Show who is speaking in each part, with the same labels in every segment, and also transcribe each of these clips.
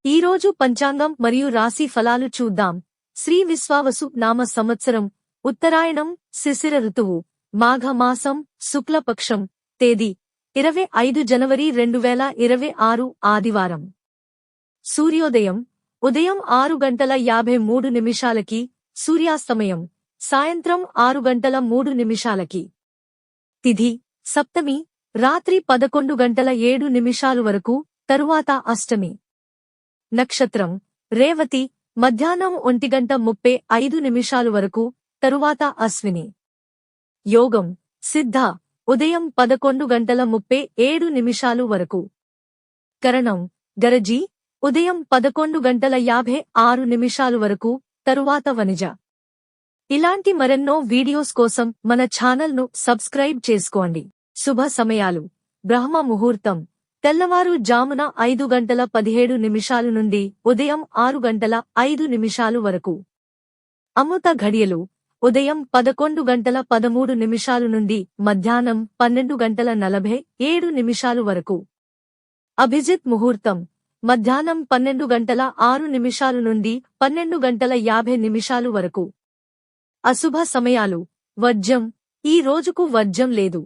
Speaker 1: ఈరోజు పంచాంగం మరియు రాశి ఫలాలు చూద్దాం. శ్రీ విశ్వావసు నామ సంవత్సరం, ఉత్తరాయణం, శిశిర ఋతువు, మాఘ మాసం, శుక్లపక్షం, తేదీ 25 జనవరి 2026 ఆదివారం. సూర్యోదయం ఉదయం 6:53 సూర్యాస్తమయం సాయంత్రం 6:03 తిథి సప్తమి రాత్రి 11:07 వరకు, తరువాత అష్టమి. నక్షత్రం రేవతి మధ్యాహ్నం 1:35 వరకు, తరువాత అశ్విని. యోగం సిద్ధ ఉదయం 11:37 వరకు. కరణం గరజి ఉదయం 11:56 వరకు, తరువాత వనిజ. ఇలాంటి మరెన్నో వీడియోస్ కోసం మన ఛానల్ను సబ్స్క్రైబ్ చేసుకోండి. శుభ సమయాలు: బ్రహ్మ ముహూర్తం తెల్లవారు జామున 5:17 నుండి ఉదయం 6:05 వరకు. అమృత ఘడియలు ఉదయం 11:13 నుండి మధ్యాహ్నం 12:47 వరకు. అభిజిత్ ముహూర్తం మధ్యాహ్నం 12:06 నుండి 12:50 వరకు. అశుభ సమయాలు: వర్జ్యం ఈ రోజుకు వర్జ్యం లేదు.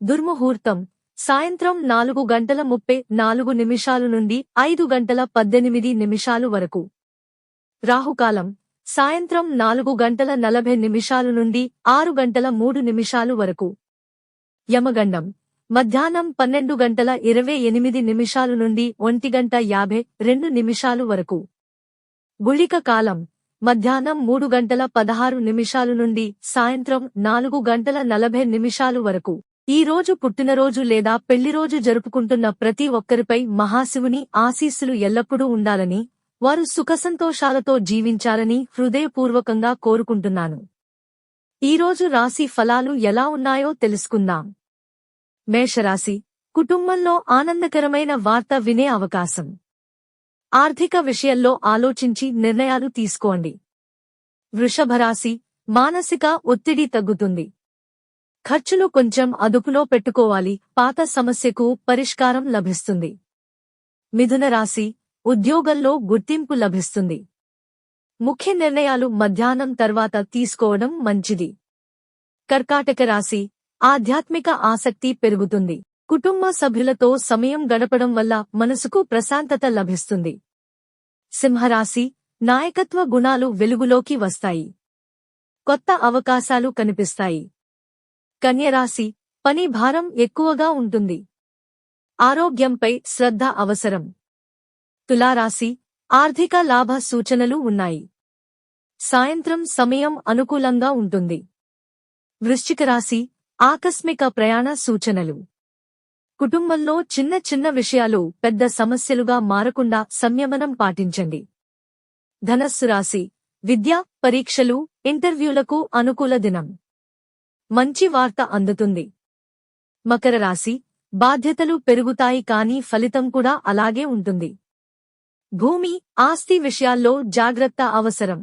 Speaker 1: దుర్ముహూర్తం సాయంత్రం 4:34 నుండి 5:18 వరకు. రాహుకాలం సాయంత్రం 4:40 నుండి 6:03 వరకు. యమగండం మధ్యాహ్నం 12:28 నుండి 1:52 వరకు. గుళిక కాలం మధ్యాహ్నం 3:16 నుండి సాయంత్రం 4:40 వరకు. ఈ రోజు పుట్టినరోజు లేదా పెళ్లిరోజు జరుపుకుంటున్న ప్రతి ఒక్కరిపై మహాశివుని ఆశీస్సులు ఎల్లప్పుడూ ఉండాలని, వారు సుఖసంతోషాలతో జీవించాలని హృదయపూర్వకంగా కోరుకుంటున్నాను. ఈరోజు రాశి ఫలాలు ఎలా ఉన్నాయో తెలుసుకుందాం. మేషరాశి కుటుంబంలో ఆనందకరమైన వార్త వినే అవకాశం. ఆర్థిక విషయంలో ఆలోచించి నిర్ణయాలు తీసుకోండి. వృషభరాశి మానసిక ఒత్తిడి తగ్గుతుంది. ఖర్చులు కొంచెం అదుపులో పెట్టుకోవాలి. పాత సమస్యకు పరిష్కారం లభిస్తుంది. మిథున రాశి ఉద్యోగంలో గుర్తింపు లభిస్తుంది. ముఖ్య నిర్ణయాలు మధ్యాహ్నం తర్వాత తీసుకోవడం మంచిది. కర్కాటక రాశి ఆధ్యాత్మిక ఆసక్తి పెరుగుతుంది. కుటుంబ సభ్యులతో సమయం గడపడం వల్ల మనసుకు ప్రశాంతత లభిస్తుంది. సింహరాశి నాయకత్వ గుణాలు వెలుగులోకి వస్తాయి. కొత్త అవకాశాలు కనిపిస్తాయి. కన్యరాశి పని భారం ఎక్కువగా ఉంటుంది. ఆరోగ్యంపై శ్రద్ధ అవసరం. తులారాశి ఆర్థిక లాభ సూచనలు ఉన్నాయి. సాయంత్రం సమయం అనుకూలంగా ఉంటుంది. వృశ్చిక రాశి ఆకస్మిక ప్రయాణ సూచనలు. కుటుంబంలో చిన్న చిన్న విషయాలు పెద్ద సమస్యలుగా మారకుండా సంయమనం పాటించండి. ధనస్సు రాశి విద్య, పరీక్షలు, ఇంటర్వ్యూలకు అనుకూల దినం. మంచి వార్త అందుతుంది. మకర రాశి బాధ్యతలు పెరుగుతాయి, కానీ ఫలితం కూడా అలాగే ఉంటుంది. భూమి, ఆస్తి విషయాల్లో జాగ్రత్త అవసరం.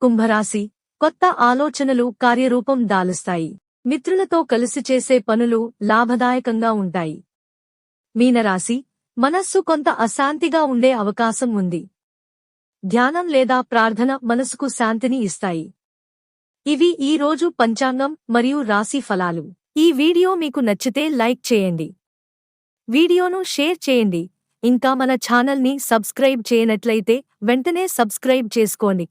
Speaker 1: కుంభరాశి కొత్త ఆలోచనలు కార్యరూపం దాలుస్తాయి. మిత్రులతో కలిసి చేసే పనులు లాభదాయకంగా ఉంటాయి. మీనరాశి మనస్సు కొంత అశాంతిగా ఉండే అవకాశం ఉంది. ధ్యానం లేదా ప్రార్థన మనసుకు శాంతిని ఇస్తాయి. ఇవి ఈ రోజు పంచాంగం మరియు రాశి ఫలాలు. ఈ వీడియో మీకు నచ్చితే లైక్ చేయండి. వీడియోను షేర్ చేయండి. ఇంకా మన ఛానల్ని సబ్స్క్రైబ్ చేయనట్లయితే వెంటనే సబ్స్క్రైబ్ చేసుకోండి.